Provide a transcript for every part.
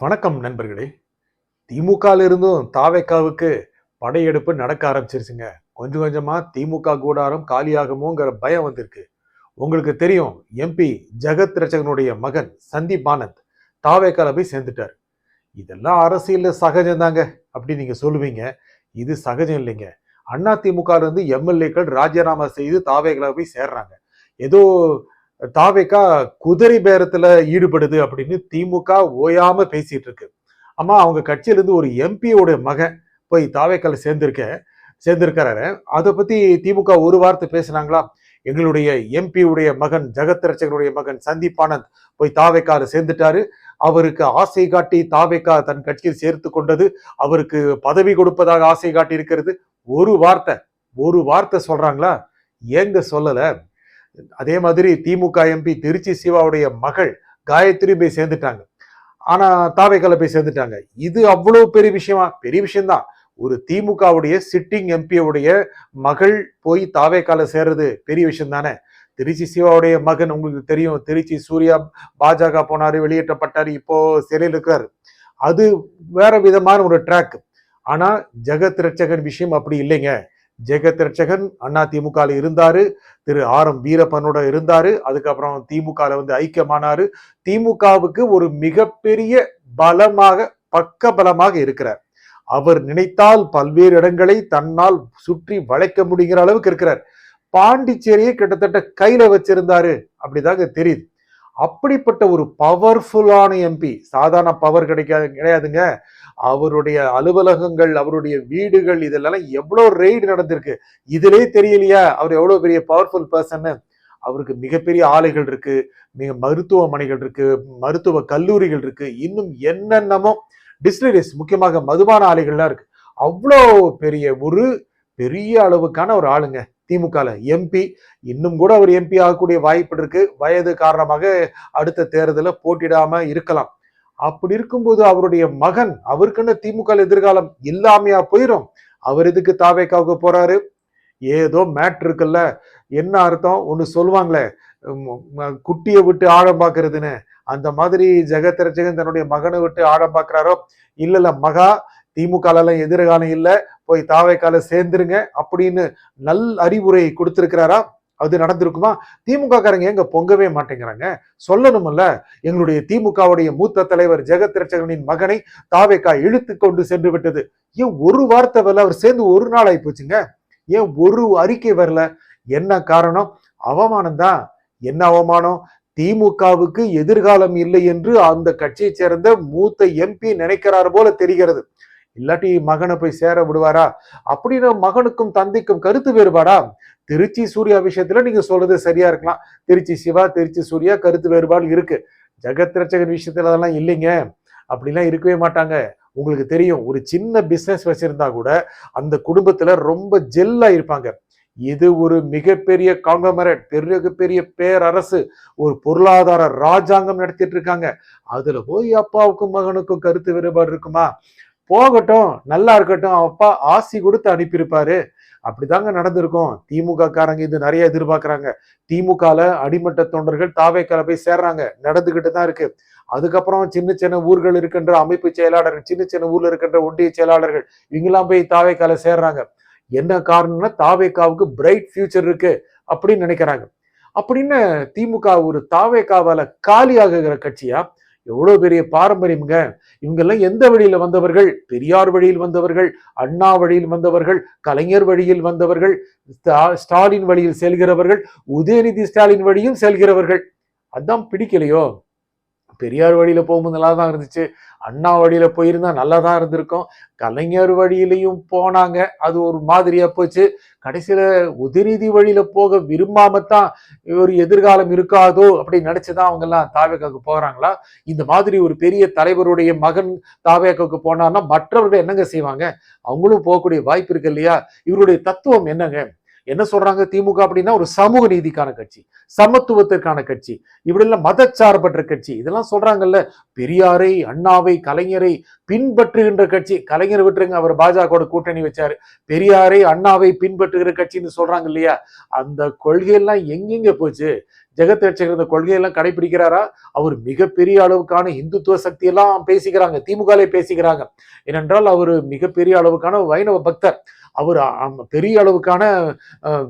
வணக்கம் நண்பர்களே. திமுகல இருந்தும் தாவேக்காவுக்கு படையெடுப்பு நடக்க ஆரம்பிச்சிருச்சுங்க. கொஞ்சம் கொஞ்சமா திமுக கூடாரம் காலியாகுமோங்கிற பயம் வந்திருக்கு. உங்களுக்கு தெரியும், எம்பி ஜெகத் ரட்சகனுடைய மகன் சந்தீப் ஆனந்த் தாவேக்கால போய் சேர்ந்துட்டார். இதெல்லாம் அரசியல்ல சகஜம்தாங்க அப்படி நீங்க சொல்லுவீங்க. இது சகஜம் இல்லைங்க. அண்ணா திமுக இருந்து எம்எல்ஏக்கள் ராஜினாமா செய்து தாவேக்கால போய் சேர்றாங்க. ஏதோ தாவேக்கா குதிரை பேரத்துல ஈடுபடுது அப்படின்னு திமுக ஓயாம பேசிட்டு இருக்கு. ஆமா, அவங்க கட்சியிலிருந்து ஒரு எம்பியோட மகன் போய் தாவேக்கால சேர்ந்திருக்கிறாரு. அதை பத்தி திமுக ஒரு வார்த்தை பேசினாங்களா? எங்களுடைய எம்பி உடைய மகன் ஜெகத் ரட்சகனுடைய மகன் சந்தீப் ஆனந்த் போய் தாவேக்கால சேர்ந்துட்டாரு. அவருக்கு ஆசை காட்டி தாவேக்கா தன் கட்சியில் சேர்த்து கொண்டது, அவருக்கு பதவி கொடுப்பதாக ஆசை காட்டி இருக்கிறது. ஒரு வார்த்தை சொல்றாங்களா? ஏங்க சொல்லல? அதே மாதிரி திமுக எம்பி திருச்சி சிவாவுடைய மகள் காயத்ரி போய் சேர்ந்துட்டாங்க. ஆனா தாவேக்கால போய் சேர்ந்துட்டாங்க. இது அவ்வளவு பெரிய விஷயமா? பெரிய விஷயம்தான். ஒரு திமுகவுடைய சிட்டிங் எம்பியோடைய மகள் போய் தாவேக்கால சேர்றது பெரிய விஷயம் தானே. திருச்சி சிவாவுடைய மகன் உங்களுக்கு தெரியும், திருச்சி சூர்யா பாஜக போனாரு, வெளியேற்றப்பட்டாரு, இப்போ சிறையில் இருக்கிறாரு. அது வேற விதமான ஒரு ட்ராக். ஆனா ஜெகத் ரட்சகன் விஷயம் அப்படி இல்லைங்க. ஜெகத் ரட்சகன் அண்ணா திமுக இருந்தாரு, திரு ஆர் எம் வீரப்பனோட இருந்தாரு. அதுக்கப்புறம் திமுக ஐக்கியமானாரு. திமுகவுக்கு ஒரு மிகப்பெரிய பலமாக, பக்க பலமாக இருக்கிறார். அவர் நினைத்தால் பல்வேறு இடங்களை தன்னால் சுற்றி வளைக்க முடிகிற அளவுக்கு இருக்கிறார். பாண்டிச்சேரியை கிட்டத்தட்ட கையில வச்சிருந்தாரு அப்படிதாங்க தெரியுது. அப்படிப்பட்ட ஒரு பவர்ஃபுல்லான எம்பி, சாதாரண பவர் கிடையாதுங்க. அவருடைய அலுவலகங்கள், அவருடைய வீடுகள், இதெல்லாம் எவ்வளவு ரெய்டு நடந்திருக்கு. இதுலயே தெரியலையா அவர் எவ்வளவு பெரிய பவர்ஃபுல் பர்சன்? அவருக்கு மிகப்பெரிய ஆலைகள் இருக்கு, மிக மருத்துவமனைகள் இருக்கு, மருத்துவ கல்லூரிகள் இருக்கு, இன்னும் என்னென்னமோ டிஸ்டிலரிஸ், முக்கியமாக மதுபான ஆலைகள்லாம் இருக்கு. அவ்வளோ பெரிய அளவுக்கான ஒரு ஆளுங்க திமுகல எம்பி. இன்னும் கூட அவர் எம்பி ஆகக்கூடிய வாய்ப்பு இருக்கு. வயது காரணமாக அடுத்த தேர்தலில் போட்டிடாம இருக்கலாம். அப்படி இருக்கும்போது அவருடைய மகன், அவருக்குன்னு திமுக எதிர்காலம் இல்லாமையா போயிடும்? அவர் எதுக்கு தாவேக்காவுக்கு போறாரு? ஏதோ மேட் இருக்குல்ல. என்ன அர்த்தம்? ஒண்ணு சொல்லுவாங்களே, குட்டியை விட்டு ஆழம் பாக்குறதுன்னு. அந்த மாதிரி ஜெகத் ரட்சகன் தன்னுடைய மகனை விட்டு ஆழம் பாக்குறாரோ? இல்ல மகா, திமுக எல்லாம் எதிர்காலம் இல்ல, போய் தாவேக்கால சேர்ந்துருங்க அப்படின்னு நல் அறிவுரை கொடுத்திருக்கிறாரா? அது நடந்திருக்குமா? திமுக காரங்க எங்க பொங்கவே மாட்டேங்கிறாங்க. சொல்லணும்ல, எங்களுடைய திமுகவுடைய மூத்த தலைவர் ஜெகத் ரட்சகனின் மகனை தாவேக்கா இழுத்து கொண்டு சென்று விட்டது. ஏன் ஒரு வார்த்தை வரல? அவர் சேர்ந்து ஒரு நாள் ஆகி போச்சுங்க. ஏன் ஒரு அறிக்கை வரல? என்ன காரணம்? அவமானம் தான். என்ன அவமானம்? திமுகவுக்கு எதிர்காலம் இல்லை என்று அந்த கட்சியை சேர்ந்த மூத்த எம்பி நினைக்கிறார் போல தெரிகிறது. இல்லாட்டி மகனை போய் சேர விடுவாரா? அப்படின்னு மகனுக்கும் தந்தைக்கும் கருத்து வேறுபாடா? திருச்சி சூர்யா விஷயத்துல நீங்க சொல்றது சரியா இருக்கலாம். திருச்சி சிவா, திருச்சி சூர்யா கருத்து வேறுபாடு இருக்கு. ஜெகத் ரட்சகன் விஷயத்துல அதெல்லாம் இல்லைங்க. அப்படிலாம் இருக்கவே மாட்டாங்க. உங்களுக்கு தெரியும், ஒரு சின்ன பிசினஸ் வச்சிருந்தா கூட அந்த குடும்பத்துல ரொம்ப ஜெல்லா இருப்பாங்க. இது ஒரு மிகப்பெரிய காங்கிரமரேட், பெரிய பேரரசு, ஒரு பொருளாதார ராஜாங்கம் நடத்திட்டு இருக்காங்க. அதுல போய் அப்பாவுக்கும் மகனுக்கும் கருத்து வேறுபாடு இருக்குமா? போகட்டும், நல்லா இருக்கட்டும், அப்பா ஆசி கொடுத்து அனுப்பியிருப்பாரு. அப்படிதாங்க நடந்திருக்கும். திமுக காரங்க இது நிறைய எதிர்பார்க்கறாங்க. திமுகல அடிமட்ட தொண்டர்கள் தாவேக்கால போய் சேர்றாங்க, நடந்துகிட்டு தான் இருக்கு. அதுக்கப்புறம் சின்ன சின்ன ஊர்கள் இருக்கின்ற அமைப்பு செயலாளர்கள், சின்ன சின்ன ஊர்ல இருக்கின்ற ஒன்றிய செயலாளர்கள், இவங்கெல்லாம் போய் தாவேக்கால சேர்றாங்க. என்ன காரணம்னா தாவேக்காவுக்கு பிரைட் ஃபியூச்சர் இருக்கு அப்படின்னு நினைக்கிறாங்க. அப்படின்னு திமுக ஒரு தாவேக்காவால காலியாகுகிற கட்சியா? எவ்வளவு பெரிய பாரம்பரியம்ங்க. இவங்க எல்லாம் எந்த வழியில வந்தவர்கள்? பெரியார் வழியில் வந்தவர்கள், அண்ணா வழியில் வந்தவர்கள், கலைஞர் வழியில் வந்தவர்கள், ஸ்டாலின் வழியில் செல்கிறவர்கள், உதயநிதி ஸ்டாலின் வழியில் செல்கிறவர்கள். அதான் பிடிக்கலையோ? பெரியார் வழியில போகும்போது நல்லா தான் இருந்துச்சு, அண்ணா வழியில போயிருந்தா நல்லா தான் இருந்திருக்கும், கலைஞர் வழியிலையும் போனாங்க, அது ஒரு மாதிரியா போச்சு. கடைசியில உதயநிதி வழியில போக விரும்பாமத்தான் ஒரு எதிர்காலம் இருக்காதோ அப்படின்னு நினைச்சுதான் அவங்க எல்லாம் தாவேக்காவுக்கு போறாங்களா? இந்த மாதிரி ஒரு பெரிய தலைவருடைய மகன் தாவேக்காவுக்கு போனான்னா மற்றவர்கள் என்னங்க செய்வாங்க? அவங்களும் போகக்கூடிய வாய்ப்பு இருக்கு இல்லையா? இவருடைய தத்துவம் என்னங்க? என்ன சொல்றாங்க? திமுக அப்படின்னா ஒரு சமூக நீதிக்கான கட்சி, சமத்துவத்திற்கான கட்சி, இப்படி எல்லாம் மதச்சார்பற்ற கட்சி, இதெல்லாம் சொல்றாங்கல்ல. பெரியாரை, அண்ணாவை, கலைஞரை பின்பற்றுகின்ற கட்சி. கலைஞர் விட்டுருங்க, அவர் பாஜக கூட்டணி வச்சாரு. பெரியாரை அண்ணாவை பின்பற்றுகிற கட்சின்னு சொல்றாங்க இல்லையா, அந்த கொள்கையெல்லாம் எங்கெங்க போச்சு? ஜெகத் ரட்சகர் இந்த கொள்கையெல்லாம் கடைபிடிக்கிறாரா? அவர் மிகப்பெரிய அளவுக்கான இந்துத்துவ சக்தி எல்லாம் பேசிக்கிறாங்க, திமுகலே பேசிக்கிறாங்க. ஏனென்றால் அவர் மிகப்பெரிய அளவுக்கான வைணவ பக்தர். அவர் பெரிய அளவுக்கான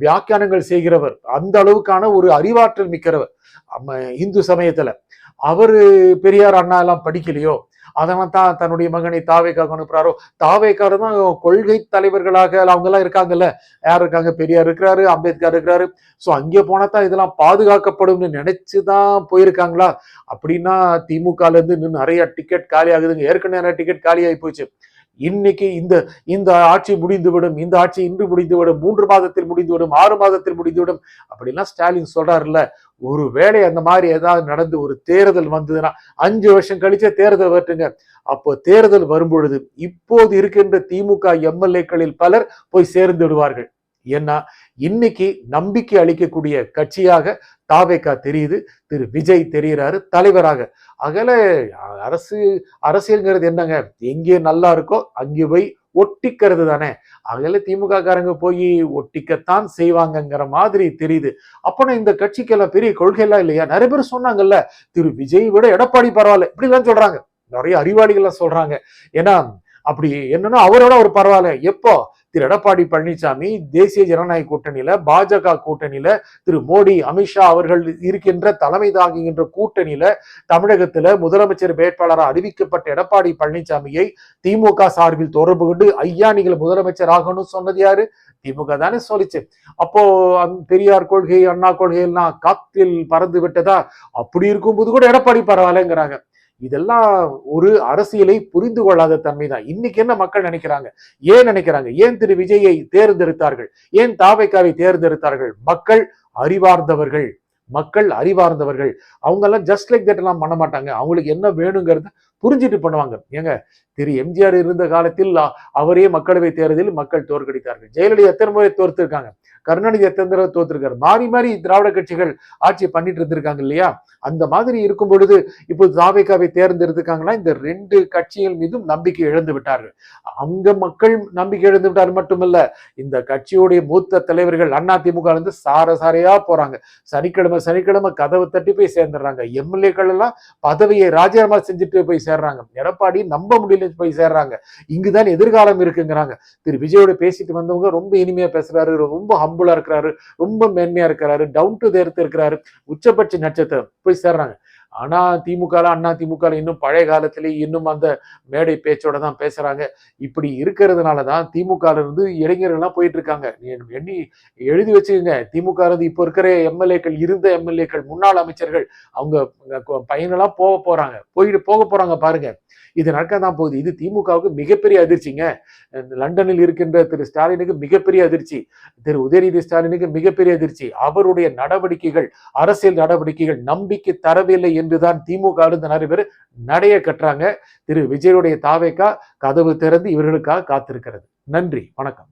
வியாக்கியானங்கள் செய்கிறவர், அந்த அளவுக்கான ஒரு அறிவாற்றல் மிக்கிறவர் இந்து சமயத்துல. அவரு பெரியார் அண்ணா எல்லாம் படிக்கலையோ, அதனால தான் தன்னுடைய மகனை தாவேக்காக அனுப்புறாரோ? தாவேக்காக தான் கொள்கை தலைவர்களாக அவங்க எல்லாம் இருக்காங்கல்ல. யார் இருக்காங்க? பெரியார் இருக்கிறாரு, அம்பேத்கர் இருக்கிறாரு. சோ அங்கே போனா தான் இதெல்லாம் பாதுகாக்கப்படும் நினைச்சுதான் போயிருக்காங்களா? அப்படின்னா திமுக இருந்து இன்னும் நிறைய டிக்கெட் காலி ஆகுதுங்க. ஏற்கனவே நிறைய டிக்கெட் காலி ஆகி போச்சு. இன்னைக்கு இந்த இந்த ஆட்சி முடிந்துவிடும், இந்த ஆட்சி இன்று முடிந்துவிடும், 3 மாதத்தில் முடிந்துவிடும், 6 மாதத்தில் முடிந்துவிடும் அப்படின்னா ஸ்டாலின் சொல்றாருல்ல. ஒரு வேளை அந்த மாதிரி ஏதாவது நடந்து ஒரு தேர்தல் வந்ததுன்னா 5 வருஷம் கழிச்சே தேர்தல் வரட்டுங்க. அப்போ தேர்தல் வரும்பொழுது இப்போது இருக்கின்ற திமுக எம்எல்ஏக்களில் பலர் போய் சேர்ந்து விடுவார்கள். ஏன்னா இன்னைக்கு நம்பிக்கை அளிக்கக்கூடிய கட்சியாக தாவேகா தெரியுது, திரு விஜய் தெரிகிறாரு தலைவராக. அகல அரசியல்ங்கிறது என்னங்க? எங்கே நல்லா இருக்கோ அங்கே போய் ஒட்டிக்கிறது தானே. அகல திமுக காரங்க போய் ஒட்டிக்கத்தான் செய்வாங்கங்கிற மாதிரி தெரியுது. அப்பனா இந்த கட்சிக்கு எல்லாம் பெரிய கொள்கை எல்லாம் இல்லையா? நிறைய பேர் சொன்னாங்கல்ல, திரு விஜய் விட எடப்பாடி பரவாயில்ல, இப்படிலாம் சொல்றாங்க. நிறைய அறிவாளிகள் சொல்றாங்க. ஏன்னா அப்படி என்னன்னா அவரோட ஒரு பரவாயில்ல. எப்போ திரு எடப்பாடி பழனிசாமி தேசிய ஜனநாயக கூட்டணியில, பாஜக கூட்டணியில, திரு மோடி, அமித்ஷா அவர்கள் இருக்கின்ற தலைமை தாங்குகின்ற கூட்டணியில தமிழகத்துல முதலமைச்சர் வேட்பாளராக அறிவிக்கப்பட்ட எடப்பாடி பழனிசாமியை திமுக சார்பில் தொடர்பு கொண்டு ஐயா நீங்கள் முதலமைச்சர் ஆகணும்னு சொன்னது யாரு? திமுக தானே சொல்லிச்சு. அப்போ பெரியார் கொள்கை, அண்ணா கொள்கை எல்லாம் காத்தில் பறந்து விட்டதா? அப்படி இருக்கும்போது கூட எடப்பாடி பரவாயில்லங்கிறாங்க. இதெல்லாம் ஒரு அரசியலை புரிந்து கொள்ளாத தன்மைதான். இன்னைக்கு என்ன மக்கள் நினைக்கிறாங்க? ஏன் நினைக்கிறாங்க? ஏன் திரு விஜயை தேர்ந்தெடுத்தார்கள்? ஏன் தாவேக்காவை தேர்ந்தெடுத்தார்கள்? மக்கள் அறிவார்ந்தவர்கள், மக்கள் அறிவார்ந்தவர்கள். அவங்க எல்லாம் ஜஸ்ட் லைக் தட் எல்லாம் பண்ண மாட்டாங்க. அவங்களுக்கு என்ன வேணுங்கிறத புரிஞ்சுட்டு பண்ணுவாங்க. ஏங்க, திரு எம்ஜிஆர் இருந்த காலத்தில் அவரே மக்களவை தேர்தலில் மக்கள் தோற்கடித்தார்கள். ஜெயலலிதா எத்தனை முறை தோர்த்திருக்காங்க, கருணாநிதி எத்தனை தடவை தோத்திருக்காரு. மாறி மாறி திராவிட கட்சிகள் ஆட்சி பண்ணிட்டு இருந்திருக்காங்க இல்லையா? அந்த மாதிரி இருக்கும் பொழுது இப்போது தாவேக்காவை தேர்ந்தெடுத்திருக்காங்கன்னா இந்த 2 கட்சிகள் மீதும் நம்பிக்கை இழந்து விட்டார்கள். அங்க மக்கள் நம்பிக்கை இழந்து விட்டார் மட்டுமல்ல, இந்த கட்சியுடைய மூத்த தலைவர்கள் அதிமுக இருந்து சாரையா போறாங்க. சனிக்கிழமை கதவை தட்டி போய் சேர்ந்துடுறாங்க. எம்எல்ஏக்கள் எல்லாம் பதவியை ராஜினாமா செஞ்சுட்டு போய் சேர்றாங்க. எடப்பாடி நம்ப முடியல போய் சேர்றாங்க. இங்குதான் எதிர்காலம் இருக்குங்கிறாங்க. திரு விஜயோட பேசிட்டு வந்தவங்க ரொம்ப இனிமையா பேசுறாரு, ரொம்ப ஹம்புலா இருக்கிறாரு, ரொம்ப மேன்மையா இருக்கிறாரு, டவுன் டு தேர்த்து இருக்கிறாரு, உச்சபட்ச நட்சத்திரம் போய் சேர்றாங்க. ஆனா திமுக அண்ணா திமுக இன்னும் பழைய காலத்திலே இன்னும் அந்த மேடை பேச்சோட தான் பேசுறாங்க. இப்படி இருக்கிறதுனாலதான் திமுக இருந்து இளைஞர்கள் எல்லாம் போயிட்டு இருக்காங்க. எண்ணி எழுதி வச்சுக்கோங்க. திமுக இருந்து இப்போ இருக்கிற எம்எல்ஏக்கள், இருந்த எம்எல்ஏக்கள், முன்னாள் அமைச்சர்கள், அவங்க பையனெல்லாம் போக போறாங்க பாருங்க. இது நடக்கதான் போகுது. இது திமுகவுக்கு மிகப்பெரிய அதிர்ச்சிங்க. லண்டனில் இருக்கின்ற திரு ஸ்டாலினுக்கு மிகப்பெரிய அதிர்ச்சி, திரு உதயநிதி ஸ்டாலினுக்கு மிகப்பெரிய அதிர்ச்சி. அவருடைய நடவடிக்கைகள், அரசியல் நடவடிக்கைகள் நம்பிக்கை தரவில்லை என்றுதான் திமுக இருந்து நிறைய பேர் நடைய கட்டுறாங்க. திரு விஜயுடைய தாவேக்கா கதவு திறந்து இவர்களுக்காக காத்திருக்கிறது. நன்றி, வணக்கம்.